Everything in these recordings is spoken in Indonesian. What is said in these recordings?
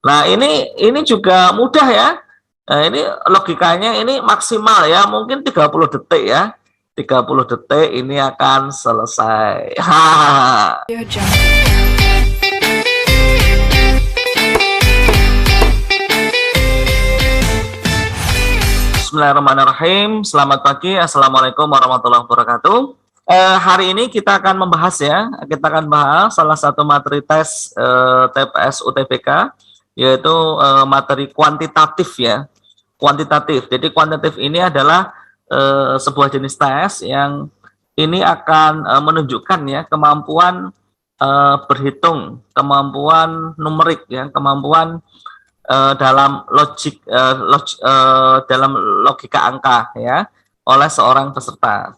Nah, ini juga mudah ya. Nah, ini logikanya ini maksimal ya, mungkin 30 detik ya. 30 detik ini akan selesai. Bismillahirrahmanirrahim. Selamat pagi. Assalamualaikum warahmatullahi wabarakatuh. Hari ini kita akan membahas ya. Kita akan bahas salah satu materi tes TPS UTBK, yaitu materi kuantitatif ya. Kuantitatif. Jadi kuantitatif ini adalah sebuah jenis tes yang ini akan menunjukkan ya kemampuan berhitung, kemampuan numerik ya, kemampuan dalam dalam logika angka ya oleh seorang peserta.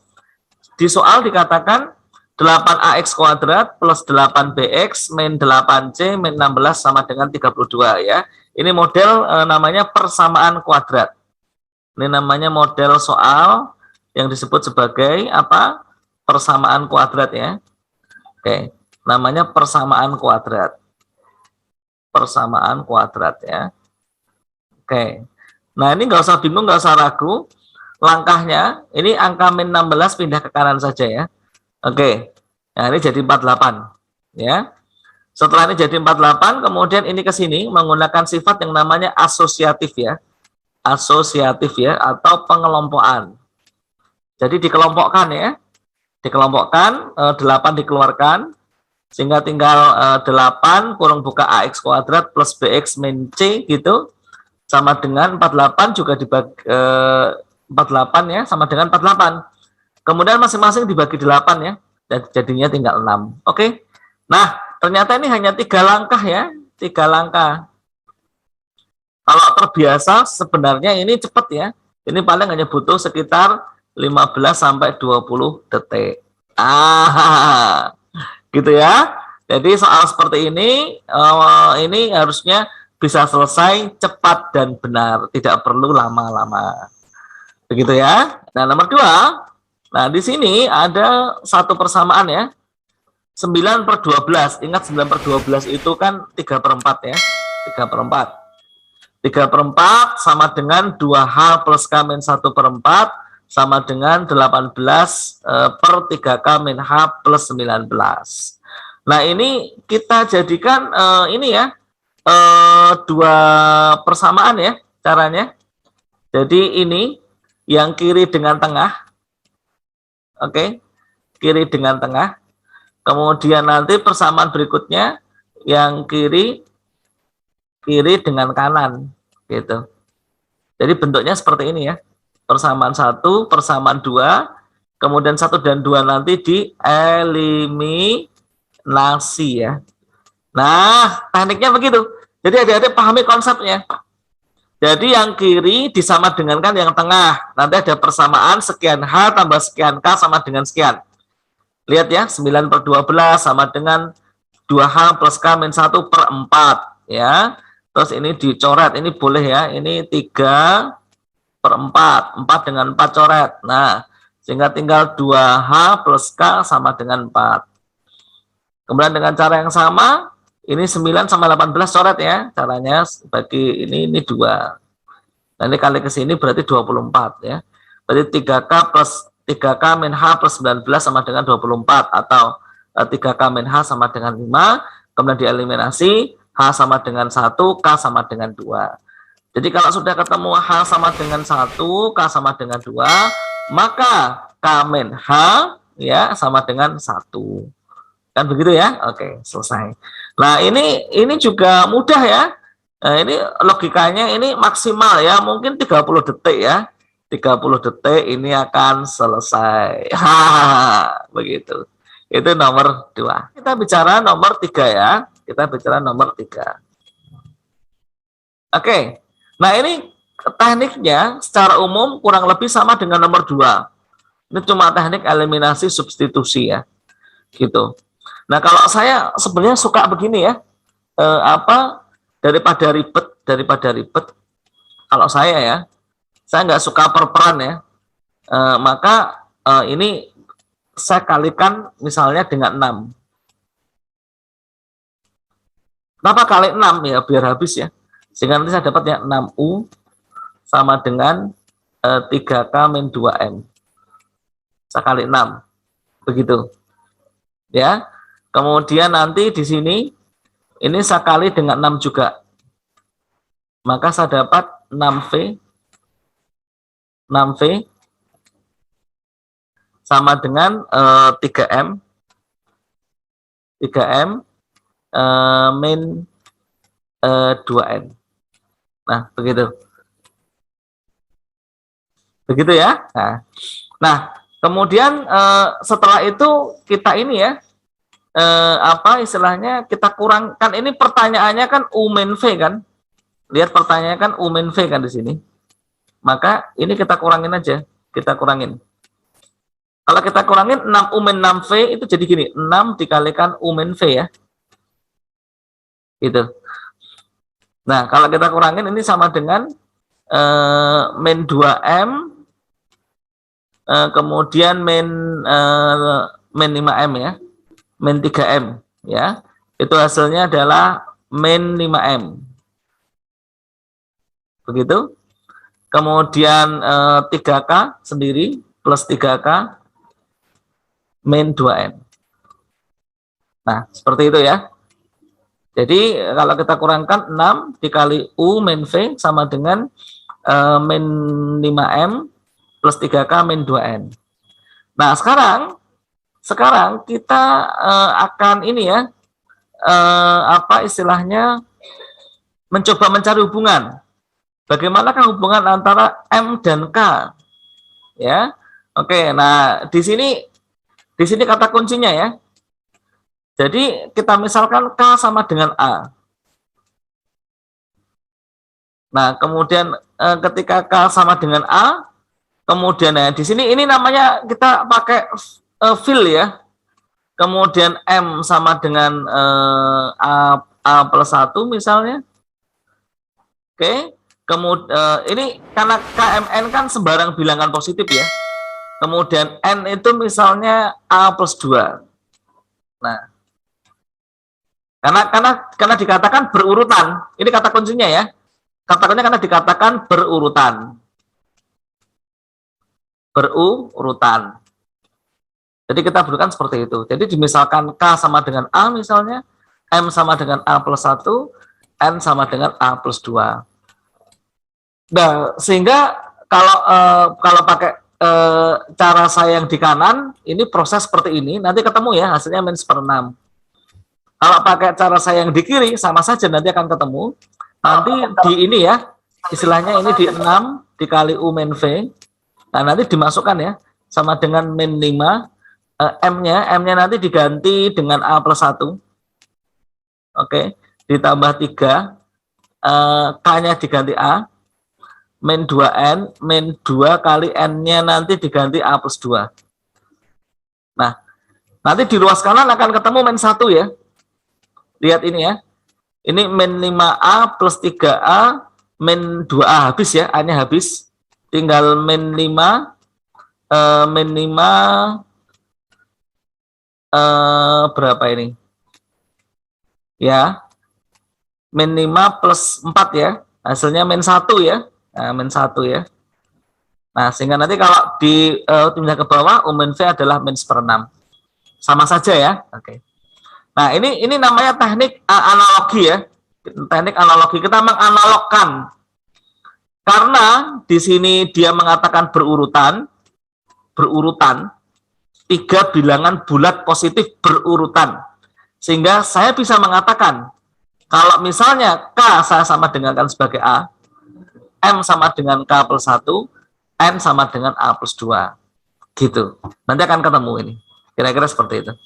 Di soal dikatakan 8ax kuadrat plus 8bx min 8c min 16 sama dengan 32 ya. Ini model namanya persamaan kuadrat. Ini namanya model soal yang disebut sebagai apa? Persamaan kuadrat ya. Oke, namanya persamaan kuadrat. Persamaan kuadrat ya. Oke. Nah, ini nggak usah bingung, nggak usah ragu. Langkahnya, ini angka min 16 pindah ke kanan saja ya. Oke. Nah, ini jadi 48 ya. Setelah ini jadi 48, kemudian ini ke sini menggunakan sifat yang namanya asosiatif ya. Asosiatif ya, atau pengelompokan. Jadi dikelompokkan ya. Dikelompokkan, 8 dikeluarkan, sehingga tinggal 8 kurung buka ax kuadrat plus bx min c gitu, sama dengan 48 juga dibagi 48 ya, sama dengan 48. Kemudian masing-masing dibagi 8 ya, dan jadinya tinggal 6. Oke. Nah, ternyata ini hanya 3 langkah ya, 3 langkah. Kalau terbiasa sebenarnya ini cepat ya. Ini paling hanya butuh sekitar 15 sampai 20 detik. Gitu ya. Jadi soal seperti ini harusnya bisa selesai cepat dan benar, tidak perlu lama-lama. Begitu ya. Nah, nomor 2. Nah, di sini ada satu persamaan ya. 9/12. Ingat 9/12 itu kan 3/4 ya. 3/4. 3/4 sama dengan 2H plus K min 1/4 sama dengan 18 per 3K min H plus 19. Nah, ini kita jadikan ini ya, 2 persamaan ya caranya. Jadi ini yang kiri dengan tengah. Oke. Kiri dengan tengah. Kemudian nanti persamaan berikutnya yang kiri dengan kanan gitu. Jadi bentuknya seperti ini ya. Persamaan 1, persamaan 2, kemudian 1 dan 2 nanti dieliminasi ya. Nah, tekniknya begitu. Jadi adik-adik pahami konsepnya. Jadi yang kiri disama dengankan yang tengah. Nanti ada persamaan sekian H tambah sekian K sama dengan sekian. Lihat ya, 9/12 sama dengan 2H plus K min 1/4 ya. Terus ini dicoret, ini boleh ya, ini 3/4, 4 dengan 4 coret. Nah, sehingga tinggal 2H plus K sama dengan 4. Kemudian dengan cara yang sama, ini 9 sama 18 coret ya. Caranya bagi ini 2. Nah, ini kali ke sini berarti 24 ya. Berarti 3K plus 3K min H plus 19 sama dengan 24, atau 3K min H sama dengan 5, kemudian dieliminasi, H sama dengan 1, K sama dengan 2. Jadi kalau sudah ketemu H sama dengan 1, K sama dengan 2, maka K min H ya sama dengan 1. Kan begitu ya? Oke, selesai. Nah, ini juga mudah ya. Nah, ini logikanya ini maksimal ya, mungkin 30 detik ya. 30 detik ini akan selesai. Begitu. Itu nomor 2. Kita bicara nomor 3 ya. Kita bicara nomor 3. Oke. Nah, ini tekniknya secara umum kurang lebih sama dengan nomor 2. Ini cuma teknik eliminasi substitusi ya. Gitu. Nah, kalau saya sebenarnya suka begini ya. Daripada ribet, kalau saya nggak suka perperan ya. Maka ini saya kalikan misalnya dengan 6. Kenapa kali 6 ya, biar habis ya. Sehingga nanti saya dapat ya 6U sama dengan 3K min 2M. Saya kali 6. Begitu. Ya. Kemudian nanti di sini ini saya kali dengan 6 juga. Maka saya dapat 6V sama dengan 3M min 2N. Nah, begitu. Begitu ya. Nah, kemudian setelah itu kita ini ya, apa istilahnya, kita kurangkan. Ini pertanyaannya kan U min V kan. Lihat pertanyaannya kan U min V kan di sini. Maka ini kita kurangin aja. Kita kurangin. Kalau kita kurangin 6U min 6V itu jadi gini. 6 dikalikan U min V ya. Gitu. Nah, kalau kita kurangin ini sama dengan min 2M kemudian min 5M ya. Min 3M ya. Itu hasilnya adalah min 5M. Begitu. Kemudian 3K sendiri plus 3K min 2N. Nah, seperti itu ya. Jadi kalau kita kurangkan 6 dikali U min V sama dengan min 5M plus 3K min 2N. Nah, sekarang kita akan ini ya, apa istilahnya, mencoba mencari hubungan. Bagaimanakah hubungan antara M dan K? Ya. Oke, nah di sini kata kuncinya ya. Jadi kita misalkan K sama dengan A. Nah, kemudian ketika K sama dengan A, kemudian di sini ini namanya kita pakai fill ya. Kemudian M sama dengan A plus 1 misalnya. Oke. Kemudian ini karena KMN kan sembarang bilangan positif ya. Kemudian N itu misalnya A plus 2. Nah, karena dikatakan berurutan. Ini kata kuncinya ya. Kata kuncinya karena dikatakan berurutan. Berurutan. Jadi kita berikan seperti itu. Jadi dimisalkan K sama dengan A misalnya, M sama dengan A plus 1, N sama dengan A plus 2. Nah, sehingga kalau pakai cara saya yang di kanan, ini proses seperti ini, nanti ketemu ya hasilnya min 1/6. Kalau pakai cara saya yang di kiri, sama saja nanti akan ketemu. Nanti di ini ya, istilahnya ini di 6 dikali U min V. Nah, nanti dimasukkan ya, sama dengan min 5. M-nya nanti diganti dengan A plus 1. Oke, ditambah 3. K-nya diganti A. Min 2N, min 2 kali N-nya nanti diganti A plus 2. Nah, nanti di ruas kanan akan ketemu min 1 ya. Lihat ini ya. Ini min 5A plus 3A, min 2A habis ya, A-nya habis. Tinggal min 5, berapa ini? Ya, min 5 plus 4 ya. Hasilnya min 1 ya. Nah, min 1 ya. Nah, sehingga nanti kalau dipindah ke bawah, U min V adalah min 1/6. Sama saja ya. Oke. Nah, ini namanya teknik analogi ya. Teknik analogi, kita menganalogkan. Karena di sini dia mengatakan berurutan, 3 bilangan bulat positif berurutan. Sehingga saya bisa mengatakan, kalau misalnya K saya sama dengan kan sebagai A, M sama dengan K plus 1, N sama dengan A plus 2. Gitu. Nanti akan ketemu ini. Kira-kira seperti itu.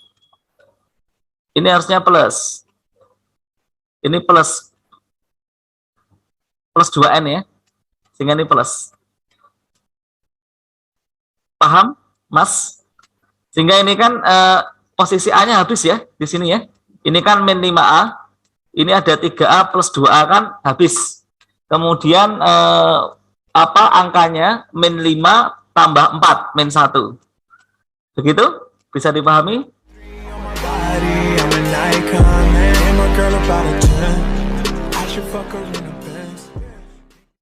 Ini harusnya plus. Ini plus 2N ya. Sehingga ini plus. Paham, Mas? Sehingga ini kan posisi A-nya habis ya. Di sini ya. Ini kan min 5A. Ini ada 3A plus 2A kan habis. Kemudian apa angkanya? Min 5 tambah 4, min 1. Begitu? Bisa dipahami? girl about a 10. I should fuck her in a bed.